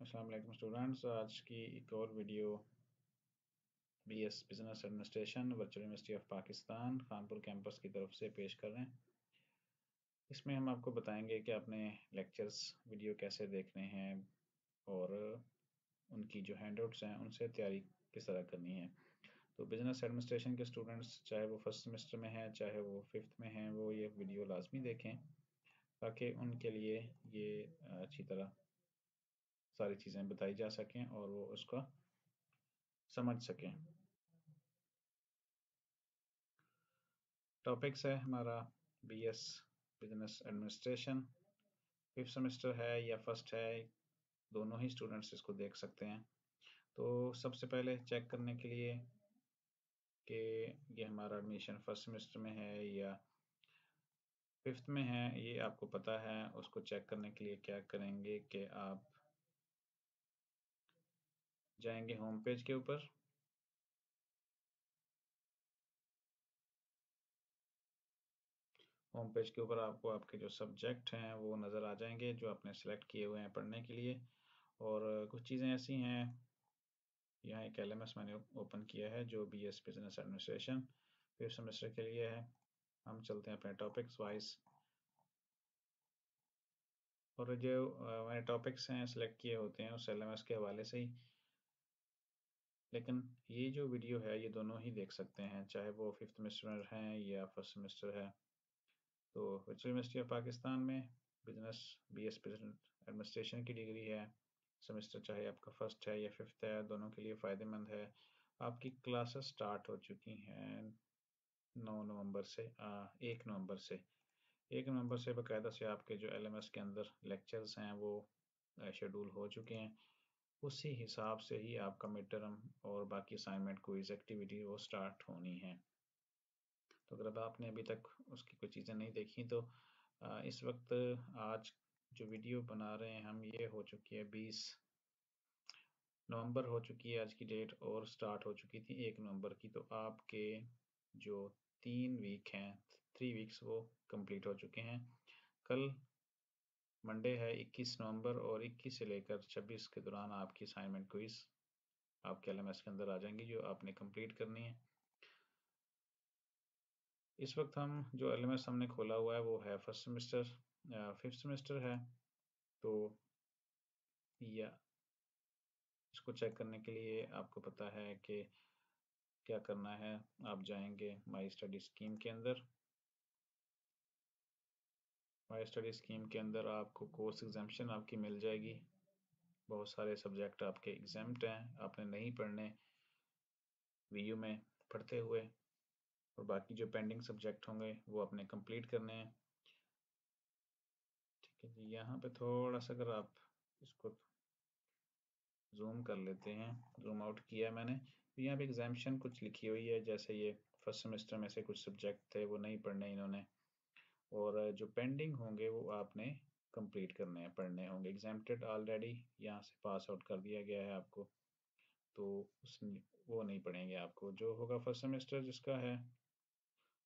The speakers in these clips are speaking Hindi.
अस्सलाम वालेकुम स्टूडेंट्स। आज की एक और video BS business administration virtual university of Pakistan Kanpur campus की तरफ से पेश कर रहे हैं। इसमें हम आपको बताएंगे कि आपने लेक्चर्स वीडियो कैसे देखने हैं और उनकी जो हैंडआउट्स हैं उनसे तैयारी किस तरह करनी है। तो बिजनेस एडमिनिस्ट्रेशन के स्टूडेंट्स चाहे वो फर्स्ट सेमेस्टर में हैं चाहे वो फिफ्थ में हैं, वो ये वीडियो लाजमी देखें ताकि उनके लिए ये अच्छी तरह सारी चीज़ें बताई जा सकें और वो उसका समझ सकें। टॉपिक्स है हमारा BS business administration. Fifth semester है या फर्स्ट है, दोनों ही स्टूडेंट्स इसको देख सकते हैं। तो सबसे पहले चेक करने के लिए कि ये हमारा एडमिशन फर्स्ट सेमेस्टर में है या फिफ्थ में है, ये आपको पता है। उसको चेक करने के लिए क्या करेंगे कि आप जाएंगे होम पेज के ऊपर। होम पेज के ऊपर आपको आपके जो सब्जेक्ट हैं वो नज़र आ जाएंगे जो आपने सेलेक्ट किए हुए हैं पढ़ने के लिए। और कुछ चीज़ें ऐसी हैं, यहाँ एक LMS मैंने ओपन किया है जो BS business administration fifth semester के लिए है। हम चलते हैं अपने टॉपिक्स वाइज और जो मैंने टॉपिक्स हैं सेलेक्ट किए होते हैं उस LMS के हवाले से ही। लेकिन ये जो वीडियो है ये दोनों ही देख सकते हैं, चाहे वो फिफ्थ सेमेस्टर हैं या फर्स्ट सेमेस्टर है। तो वर्चुअल यूनिवर्सिटी ऑफ पाकिस्तान में बिजनेस BS बिजनेस एडमिनिस्ट्रेशन की डिग्री है। सेमेस्टर चाहे आपका फर्स्ट है या फिफ्थ है, दोनों के लिए फ़ायदेमंद है। आपकी क्लासेस स्टार्ट हो चुकी हैं 9 नवंबर से 1 नवंबर से 1 नवंबर से बाकायदा से आपके जो LMS के अंदर लेक्चर्स हैं वो शेड्यूल हो चुके हैं। उसी हिसाब से ही आपका मिड टर्म और बाकी असाइनमेंट क्विज एक्टिविटी वो स्टार्ट होनी है। तो अगर अब आपने अभी तक उसकी कोई चीज़ें नहीं देखी तो इस वक्त आज जो वीडियो बना रहे हैं हम, ये हो चुकी है 20 नवंबर हो चुकी है आज की डेट और स्टार्ट हो चुकी थी 1 नवंबर की। तो आपके जो 3 वीक हैं 3 वीक्स वो कंप्लीट हो चुके हैं। कल मंडे है 21 नवंबर और 21 से लेकर 26 के दौरान आपकी असाइनमेंट क्विज आपके LMS के अंदर आ जाएंगी जो आपने कंप्लीट करनी है। इस वक्त हम जो LMS हमने खोला हुआ है वो है फर्स्ट सेमेस्टर फिफ्थ सेमेस्टर है। तो या इसको चेक करने के लिए आपको पता है कि क्या करना है। आप जाएंगे माई स्टडी स्कीम के अंदर। माई स्टडी स्कीम के अंदर आपको कोर्स एग्जामेशन आपकी मिल जाएगी। बहुत सारे सब्जेक्ट आपके एग्जाम्ड हैं, आपने नहीं पढ़ने VU में पढ़ते हुए, और बाकी जो पेंडिंग सब्जेक्ट होंगे वो आपने कंप्लीट करने हैं। ठीक है जी, यहाँ पे थोड़ा सा अगर आप इसको जूम कर लेते हैं, जूम आउट किया है मैंने, तो यहाँ पे एग्जामेशन कुछ लिखी हुई है। जैसे ये फर्स्ट सेमेस्टर में से कुछ सब्जेक्ट थे वो नहीं पढ़ने इन्होंने, और जो पेंडिंग होंगे वो आपने कंप्लीट करने हैं, पढ़ने होंगे। एग्जाम्प्टेड ऑलरेडी यहाँ से पास आउट कर दिया गया है आपको, तो उस वो नहीं पढ़ेंगे। आपको जो होगा फर्स्ट सेमेस्टर जिसका है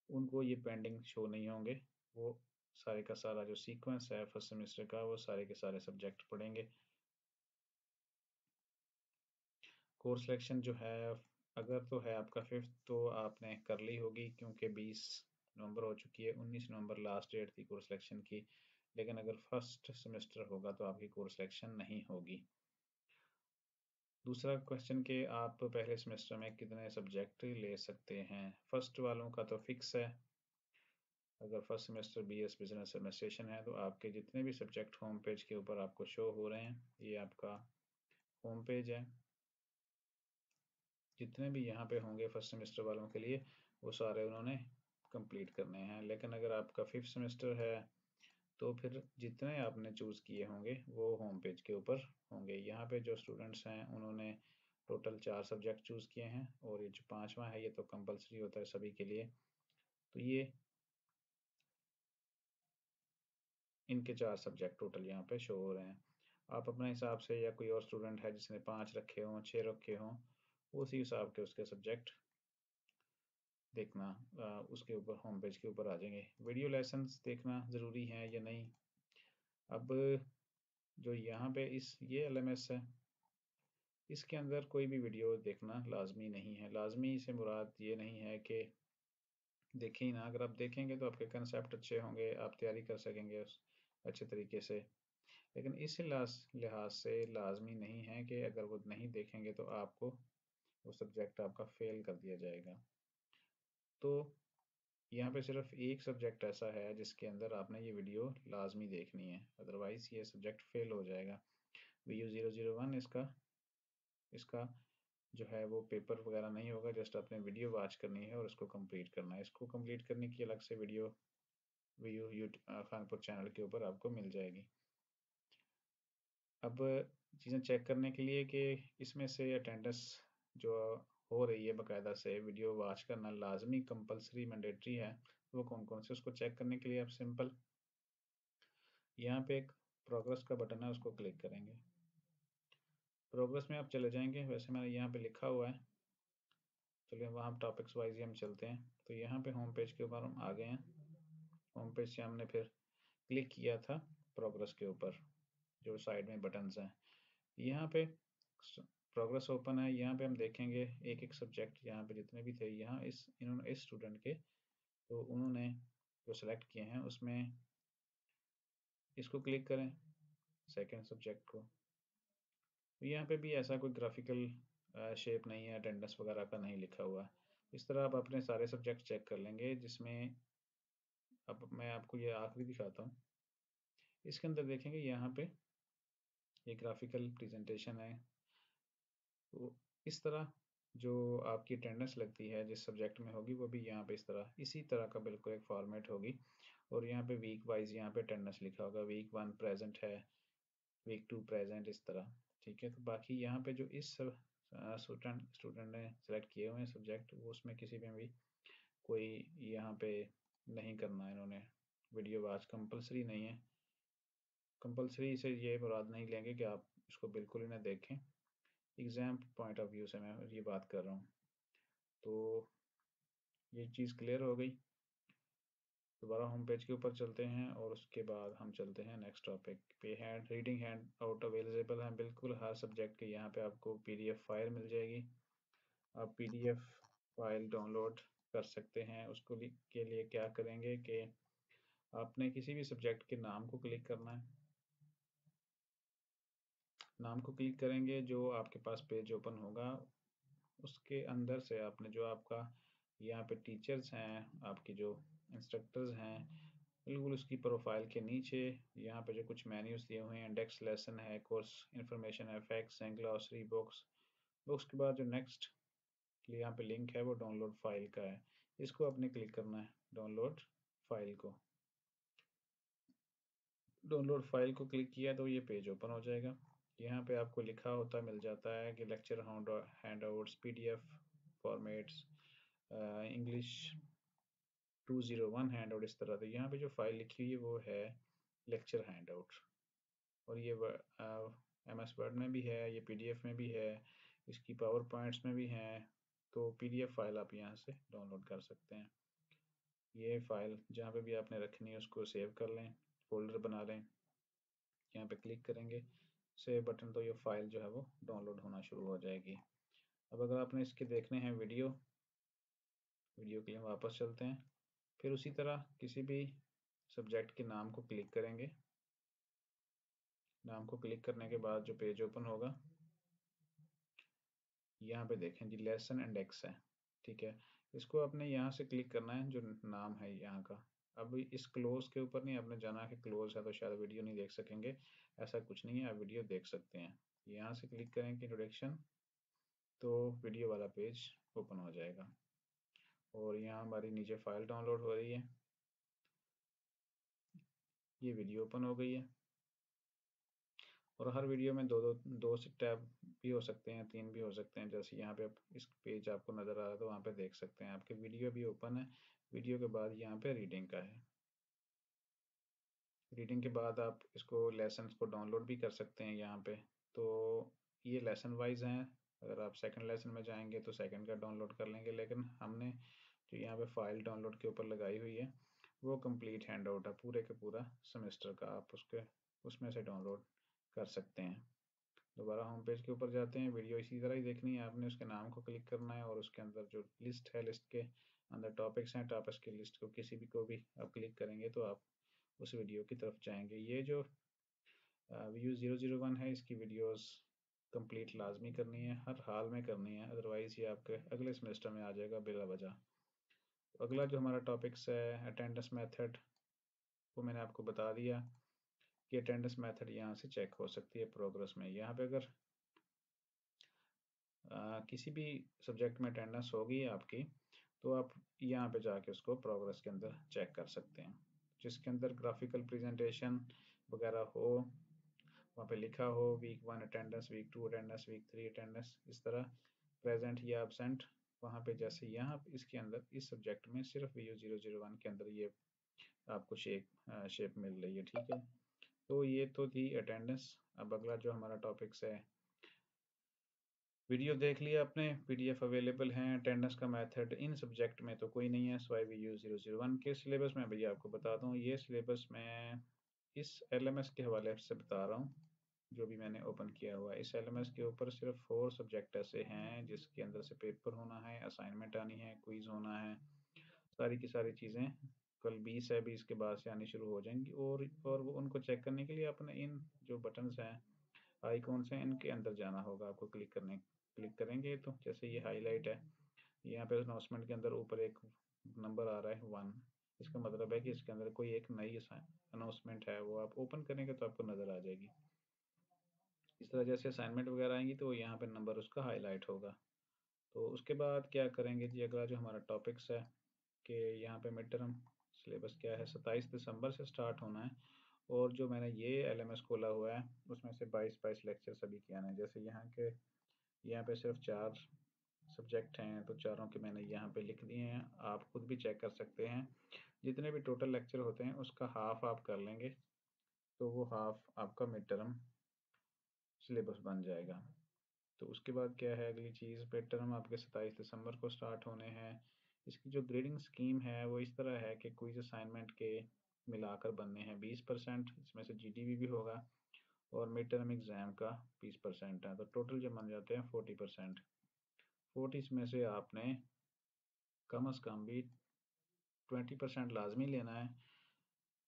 उनको ये पेंडिंग शो नहीं होंगे। वो सारे का सारा जो सीक्वेंस है फर्स्ट सेमेस्टर का वो सारे के सारे सब्जेक्ट पढ़ेंगे। कोर्स सिलेक्शन जो है, अगर तो है आपका फिफ्थ तो आपने कर ली होगी क्योंकि 20 नवंबर हो चुकी है, 19 नवंबर लास्ट डेट थी कोर्स सिलेक्शन की। लेकिन अगर फर्स्ट सेमेस्टर होगा तो आपकी कोर्स सिलेक्शन नहीं होगी। दूसरा क्वेश्चन कि आप पहले सेमेस्टर में कितने सब्जेक्ट ले सकते हैं। फर्स्ट वालों का तो फिक्स है। अगर first semester BS business administration है तो आपके जितने भी सब्जेक्ट होम पेज के ऊपर आपको शो हो रहे हैं, ये आपका होम पेज है। जितने भी यहाँ पे होंगे फर्स्ट सेमेस्टर वालों के लिए वो सारे उन्होंने कंप्लीट करने हैं। लेकिन अगर आपका फिफ्थ सेमेस्टर है तो फिर जितने आपने चूज़ किए होंगे वो होम पेज के ऊपर होंगे। यहाँ पे जो स्टूडेंट्स हैं उन्होंने टोटल 4 सब्जेक्ट चूज़ किए हैं, और ये जो 5वां है ये तो कंपलसरी होता है सभी के लिए। तो ये इनके 4 सब्जेक्ट टोटल यहाँ पे शो हो रहे हैं। आप अपने हिसाब से, या कोई और स्टूडेंट है जिसने 5 रखे हों 6 रखे हों, उसी हिसाब के उसके सब्जेक्ट देखना उसके ऊपर होम पेज के ऊपर आ जाएंगे। वीडियो लेसन्स देखना ज़रूरी है या नहीं। अब जो यहाँ पे ये LMS है, इसके अंदर कोई भी वीडियो देखना लाजमी नहीं है। लाजमी से मुराद ये नहीं है कि देखें ही ना, अगर आप देखेंगे तो आपके कंसेप्ट अच्छे होंगे, आप तैयारी कर सकेंगे उस अच्छे तरीके से। लेकिन इस लिहाज से लाजमी नहीं है कि अगर वो नहीं देखेंगे तो आपको वो सब्जेक्ट आपका फेल कर दिया जाएगा। तो यहाँ पे सिर्फ एक सब्जेक्ट ऐसा है जिसके अंदर आपने ये वीडियो लाजमी देखनी है, अदरवाइज ये सब्जेक्ट फेल हो जाएगा। VU001 इसका इसका जो है वो पेपर वगैरह नहीं होगा, जस्ट आपने वीडियो वॉच करनी है और उसको कंप्लीट करना है। इसको कंप्लीट करने की अलग से वीडियो VU खानपुर चैनल के ऊपर आपको मिल जाएगी। अब चीज़ें चेक करने के लिए कि इसमें से अटेंडेंस जो हो रही है बाकायदा से वीडियो वॉच करना लाजमी कंपलसरी मैंडेटरी है, वो कौन कौन से, उसको चेक करने के लिए आप सिंपल यहाँ पे एक प्रोग्रेस का बटन है, उसको क्लिक करेंगे। प्रोग्रेस में आप चले जाएंगे, वैसे मैंने यहाँ पे लिखा हुआ है, चलिए वहाँ टॉपिक्स वाइज ही हम चलते हैं। तो यहाँ पे होम पेज के ऊपर हम आ गए हैं। होम पेज से हमने फिर क्लिक किया था प्रोग्रेस के ऊपर, जो साइड में बटन्स हैं। यहाँ पे प्रोग्रेस ओपन है, यहाँ पे हम देखेंगे एक एक सब्जेक्ट यहाँ पे जितने भी थे, यहाँ इन्होंने इस स्टूडेंट के, तो उन्होंने जो सेलेक्ट किए हैं उसमें इसको क्लिक करें सेकंड सब्जेक्ट को। तो यहाँ पे भी ऐसा कोई ग्राफिकल शेप नहीं है, अटेंडेंस वगैरह का नहीं लिखा हुआ। इस तरह आप अपने सारे सब्जेक्ट चेक कर लेंगे, जिसमें अब मैं आपको ये आखिरी दिखाता हूँ। इसके अंदर देखेंगे यहाँ पे ये ग्राफिकल प्रेजेंटेशन है। तो इस तरह जो आपकी अटेंडेंस लगती है जिस सब्जेक्ट में होगी, वो भी यहाँ पे इस तरह इसी तरह का बिल्कुल एक फॉर्मेट होगी। और यहाँ पे वीक वाइज यहाँ पे अटेंडेंस लिखा होगा, वीक 1 प्रेजेंट है, वीक 2 प्रेजेंट, इस तरह। ठीक है, तो बाकी यहाँ पे जो इस स्टूडेंट ने सेलेक्ट किए हुए हैं सब्जेक्ट, वो उसमें किसी में भी कोई यहाँ पे नहीं करना है इन्होंने। वीडियो वॉच कंपलसरी नहीं है, कंपलसरी से ये मुराद नहीं लेंगे कि आप इसको बिल्कुल ही ना देखें। एग्ज़ाम पॉइंट ऑफ व्यू से मैं ये बात कर रहा हूँ। तो ये चीज़ क्लियर हो गई। दोबारा होम पेज के ऊपर चलते हैं और उसके बाद हम चलते हैं नेक्स्ट टॉपिक पे। Hand reading hand out available हैं बिल्कुल हर सब्जेक्ट के। यहाँ पे आपको PDF फाइल मिल जाएगी, आप PDF फाइल डाउनलोड कर सकते हैं। उसको के लिए क्या करेंगे कि आपने किसी भी सब्जेक्ट के नाम को क्लिक करना है। नाम को क्लिक करेंगे, जो आपके पास पेज ओपन होगा उसके अंदर से आपने जो आपका यहाँ पे टीचर्स हैं, आपके जो इंस्ट्रक्टर्स हैं, बिल्कुल उसकी प्रोफाइल के नीचे यहाँ पे जो कुछ मेन्यूज दिए हुए हैं, इंडेक्स लेसन है, कोर्स इन्फॉर्मेशन है, फैक्ट्स हैं, ग्लॉसरी, बुक्स। बुक्स के बाद जो नेक्स्ट यहाँ पे लिंक है वो डाउनलोड फाइल का है, इसको आपने क्लिक करना है। डाउनलोड फाइल को डाउनलोड फाइल को क्लिक किया तो ये पेज ओपन हो जाएगा। यहाँ पे आपको लिखा होता मिल जाता है कि lecture handouts, PDF formats, English 201 handout, इस तरह। तो यहाँ पे जो फाइल लिखी हुई है वो है लेक्चर हैंडआउट, और ये MS वर्ड में भी है, ये PDF में भी है, इसकी पावर पॉइंट्स में भी है। तो PDF फाइल आप यहाँ से डाउनलोड कर सकते हैं। ये फाइल जहाँ पे भी आपने रखनी है उसको सेव कर लें, फोल्डर बना लें। यहाँ पे क्लिक करेंगे सेव बटन, तो ये फाइल जो है वो डाउनलोड होना शुरू हो जाएगी। अब अगर आपने इसके देखने हैं वीडियो के लिए वापस चलते हैं। फिर उसी तरह किसी भी सब्जेक्ट के नाम को क्लिक करेंगे। नाम को क्लिक करने के बाद जो पेज ओपन होगा, यहाँ पे देखें जी लेसन इंडेक्स है। ठीक है, इसको आपने यहाँ से क्लिक करना है, जो नाम है यहाँ का। अब इस क्लोज के ऊपर नहीं आपने जाना, कि क्लोज है तो शायद वीडियो नहीं देख सकेंगे, ऐसा कुछ नहीं है, आप वीडियो देख सकते हैं। यहाँ से क्लिक करें कि इंट्रोडक्शन, तो वीडियो वाला पेज ओपन हो जाएगा और यहाँ हमारी नीचे फाइल डाउनलोड हो रही है। ये वीडियो ओपन हो गई है, और हर वीडियो में दो से टैब भी हो सकते हैं, 3 भी हो सकते हैं। जैसे यहाँ पे आप इस पेज आपको नज़र आ रहा है तो वहाँ पे देख सकते हैं, आपके वीडियो भी ओपन है। वीडियो के बाद यहाँ पे रीडिंग का है। रीडिंग के बाद आप इसको लेसन को डाउनलोड भी कर सकते हैं यहाँ पे। तो ये लेसन वाइज हैं, अगर आप सेकंड लेसन में जाएंगे तो सेकंड का डाउनलोड कर लेंगे, लेकिन हमने जो यहाँ पे फाइल डाउनलोड के ऊपर लगाई हुई है वो कंप्लीट हैंड आउट है पूरे के पूरा सेमेस्टर का, आप उसमें से डाउनलोड कर सकते हैं। दोबारा होम पेज के ऊपर जाते हैं, वीडियो इसी तरह ही देखनी है आपने, उसके नाम को क्लिक करना है और उसके अंदर जो लिस्ट है, लिस्ट के अंदर टॉपिक्स हैं, टॉपिक्स की लिस्ट को किसी भी को भी आप क्लिक करेंगे तो आप उस वीडियो की तरफ जाएंगे। ये जो व्यू 001 है, इसकी वीडियोस कंप्लीट लाजमी करनी है, हर हाल में करनी है, अदरवाइज ये आपके अगले सेमेस्टर में आ जाएगा बिला वजह। अगला जो हमारा टॉपिक्स है अटेंडेंस मेथड, वो मैंने आपको बता दिया कि अटेंडेंस मेथड यहाँ से चेक हो सकती है प्रोग्रेस में। यहाँ पे अगर किसी भी सब्जेक्ट में अटेंडेंस होगी आपकी, तो आप यहाँ पे जाके उसको प्रोग्रेस के अंदर चेक कर सकते हैं। जिसके अंदर ग्राफिकल प्रेजेंटेशन वगैरह हो, वहाँ पे लिखा हो week 1 attendance, week 2 attendance, week 3 attendance, इस तरह प्रेजेंट या एबसेंट, वहाँ पे जैसे यहाँ इसके अंदर इस सब्जेक्ट में सिर्फ वीयू 001 के अंदर ये आपको शेप मिल रही है। ठीक है, तो ये तो थी अटेंडेंस। अब अगला जो हमारा टॉपिक्स है, वीडियो देख लिया आपने, पीडीएफ अवेलेबल हैं। अटेंडेंस का मेथड इन सब्जेक्ट में तो कोई नहीं है, स्वाई वीयू 001 के सिलेबस में भैया आपको बता दूं, ये सिलेबस मैं इस एलएमएस के हवाले से बता रहा हूँ जो भी मैंने ओपन किया हुआ है। इस एलएमएस के ऊपर सिर्फ 4 सब्जेक्ट ऐसे हैं जिसके अंदर से पेपर होना है, असाइनमेंट आनी है, क्विज होना है, सारी की सारी चीज़ें कल 20 है, 20 के बाद से आनी शुरू हो जाएंगी। और वो उनको चेक करने के लिए अपने इन जो बटन्स हैं, आइकॉन्स हैं, इनके अंदर जाना होगा आपको। क्लिक करेंगे तो जैसे ये हाईलाइट है, यहाँ पे अनाउंसमेंट के अंदर ऊपर एक नंबर आ रहा है 1, इसका मतलब है कि इसके अंदर कोई एक नई अनाउंसमेंट है, वो आप ओपन करेंगे तो आपको नज़र आ जाएगी। इस तरह जैसे असाइनमेंट वगैरह आएंगी तो यहाँ पे नंबर उसका हाईलाइट होगा। तो उसके बाद क्या करेंगे जी, अगला जो हमारा टॉपिक्स है कि यहाँ पे मिड टर्म सिलेबस क्या है, 27 दिसंबर से स्टार्ट होना है। और जो मैंने ये एलएमएस खोला हुआ है उसमें से 22 लेक्चर सभी के आने हैं। जैसे यहाँ पे सिर्फ 4 सब्जेक्ट हैं तो चारों के मैंने यहाँ पे लिख दिए हैं, आप खुद भी चेक कर सकते हैं। जितने भी टोटल लेक्चर होते हैं उसका हाफ आप कर लेंगे तो वो हाफ आपका मिड टर्म सिलेबस बन जाएगा। तो उसके बाद क्या है अगली चीज़, मिड टर्म आपके 27 दिसंबर को स्टार्ट होने हैं। इसकी जो ग्रेडिंग स्कीम है वो इस तरह है कि क्विज असाइनमेंट के मिलाकर बनने हैं 20%, इसमें से जीडीवी भी होगा, और मिड टर्म एग्ज़ाम का 20% है, तो टोटल जब बन जाते हैं 40%। 40 में से आपने कम अज़ कम भी 20% लाजमी लेना है।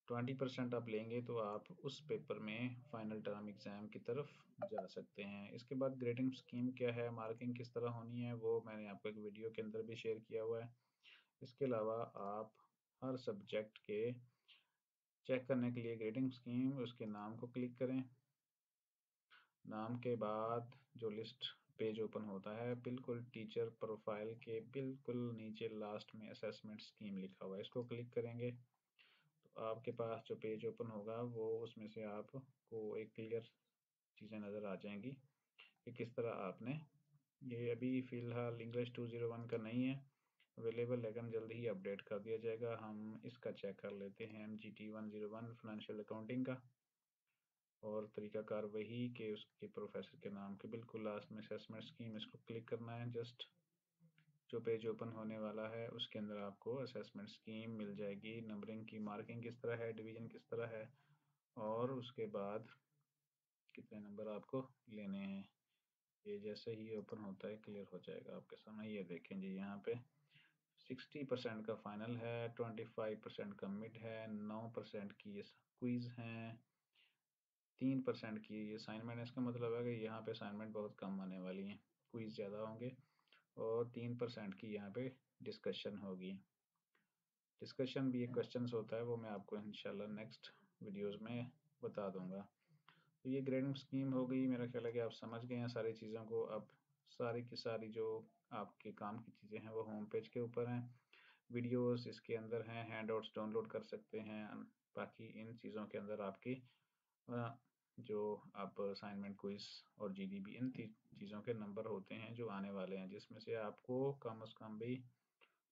20% आप लेंगे तो आप उस पेपर में फाइनल टर्म एग्ज़ाम की तरफ जा सकते हैं। इसके बाद ग्रेडिंग स्कीम क्या है, मार्किंग किस तरह होनी है, वो मैंने आपको एक वीडियो के अंदर भी शेयर किया हुआ है। इसके अलावा आप हर सब्जेक्ट के चेक करने के लिए ग्रेडिंग स्कीम, उसके नाम को क्लिक करें। नाम के बाद जो लिस्ट पेज ओपन होता है, बिल्कुल टीचर प्रोफाइल के बिल्कुल नीचे लास्ट में असेसमेंट स्कीम लिखा हुआ है, इसको क्लिक करेंगे तो आपके पास जो पेज ओपन होगा वो उसमें से आपको एक क्लियर चीज़ें नज़र आ जाएंगी कि किस तरह आपने, ये अभी फ़िलहाल इंग्लिश 201 का नहीं है अवेलेबल, लेकिन जल्दी ही अपडेट कर दिया जाएगा। हम इसका चेक कर लेते हैं MGT 101 फाइनेंशियल अकाउंटिंग का, और तरीकाकार वही कि उसके प्रोफेसर के नाम के बिल्कुल लास्ट में असेसमेंट स्कीम, इसको क्लिक करना है। जस्ट जो पेज ओपन होने वाला है उसके अंदर आपको असेसमेंट स्कीम मिल जाएगी, नंबरिंग की मार्किंग किस तरह है, डिवीजन किस तरह है, और उसके बाद कितने नंबर आपको लेने हैं। ये जैसे ही ओपन होता है क्लियर हो जाएगा आपके सामने। ये देखें जी, यहाँ पे 60% का फाइनल है, 25% का मिड है, 9% की ये क्विज हैं, 3% की ये असाइनमेंट। इसका मतलब है कि यहाँ पे असाइनमेंट बहुत कम आने वाली हैं, क्विज ज़्यादा होंगे, और 3% की यहाँ पे डिस्कशन होगी। डिस्कशन भी एक क्वेश्चन होता है, वो मैं आपको इंशाल्लाह नेक्स्ट वीडियोस में बता दूंगा। तो ये ग्रेडिंग स्कीम हो गई, मेरा ख्याल है कि आप समझ गए हैं सारी चीज़ों को। अब सारी की सारी जो आपके काम की चीज़ें हैं वो होम पेज के ऊपर हैं, वीडियोस इसके अंदर हैं, हैंडआउट्स डाउनलोड कर सकते हैं। बाकी इन चीज़ों के अंदर आपकी जो आप असाइनमेंट, क्विज और जीडीबी, इन चीज़ों के नंबर होते हैं जो आने वाले हैं, जिसमें से आपको कम अज़ कम भी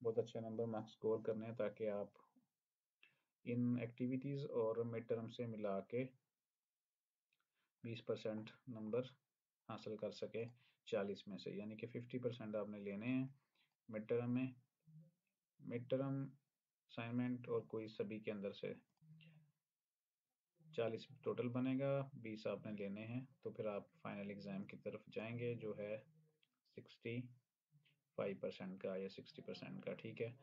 बहुत अच्छे नंबर मार्क्स स्कोर करने हैं ताकि आप इन एक्टिविटीज़ और मिड टर्म से मिला के 20% नंबर हासिल कर सके 40 में से, यानी कि 50% आपने लेने हैं मिड टर्म में। मिड टर्म असाइनमेंट और कोई सभी के अंदर से 40 टोटल बनेगा, 20 आपने लेने हैं, तो फिर आप फाइनल एग्ज़ाम की तरफ जाएंगे जो है 65% का या 60% का, ठीक है।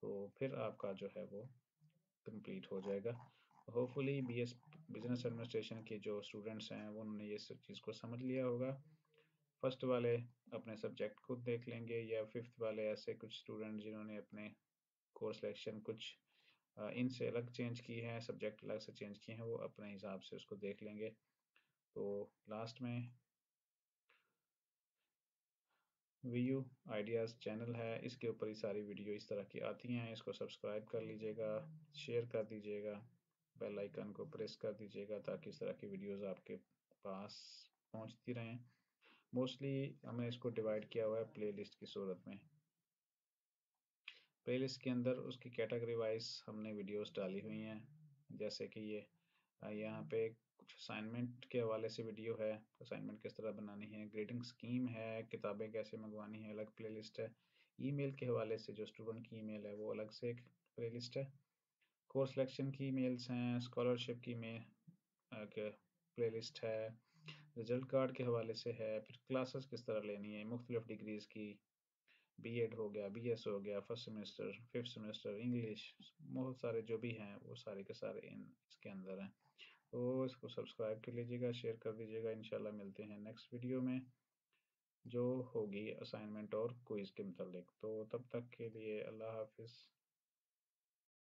तो फिर आपका जो है वो कंप्लीट हो जाएगा। होपफुली बीएस बिजनेस एडमिनिस्ट्रेशन के जो स्टूडेंट्स हैं वो उन्होंने ये सब चीज़ को समझ लिया होगा। फर्स्ट वाले अपने सब्जेक्ट खुद देख लेंगे, या फिफ्थ वाले ऐसे कुछ स्टूडेंट जिन्होंने अपने कोर्स सिलेक्शन कुछ इनसे अलग चेंज की है, सब्जेक्ट अलग से चेंज किए हैं, वो अपने हिसाब से उसको देख लेंगे। तो लास्ट में वीयू आइडियाज़ चैनल है, इसके ऊपर ही सारी वीडियो इस तरह की आती हैं। इसको सब्सक्राइब कर लीजिएगा, शेयर कर दीजिएगा, बेल आइकन को प्रेस कर दीजिएगा ताकि इस तरह की वीडियोस आपके पास पहुंचती रहें। मोस्टली हमने इसको डिवाइड किया हुआ है प्लेलिस्ट की सूरत में। प्लेलिस्ट के अंदर उसकी कैटेगरी वाइज हमने वीडियोस डाली हुई हैं, जैसे कि ये यहाँ पे कुछ असाइनमेंट के हवाले से वीडियो है, असाइनमेंट किस तरह बनानी है, ग्रेडिंग स्कीम है, किताबें कैसे मंगवानी है, अलग प्लेलिस्ट है। ईमेल के हवाले से जो स्टूडेंट की ईमेल है वो अलग से एक प्लेलिस्ट है। कोर्स सिलेक्शन की ईमेल्स हैं, स्कॉलरशिप की के प्लेलिस्ट है, रिजल्ट कार्ड के हवाले से है, फिर क्लासेस किस तरह लेनी है, मुख्तलिफ डिग्रीज की, बीएड हो गया, बीएस हो गया, first semester, fifth semester, English, बहुत सारे जो भी हैं वो सारे के सारे इन इसके अंदर हैं। तो इसको सब्सक्राइब कर लीजिएगा, शेयर कर दीजिएगा। इंशाल्लाह मिलते हैं नेक्स्ट वीडियो में जो होगी असाइनमेंट और क्विज़ के मुतालिक। तो तब तक के लिए अल्लाह हाफिज़।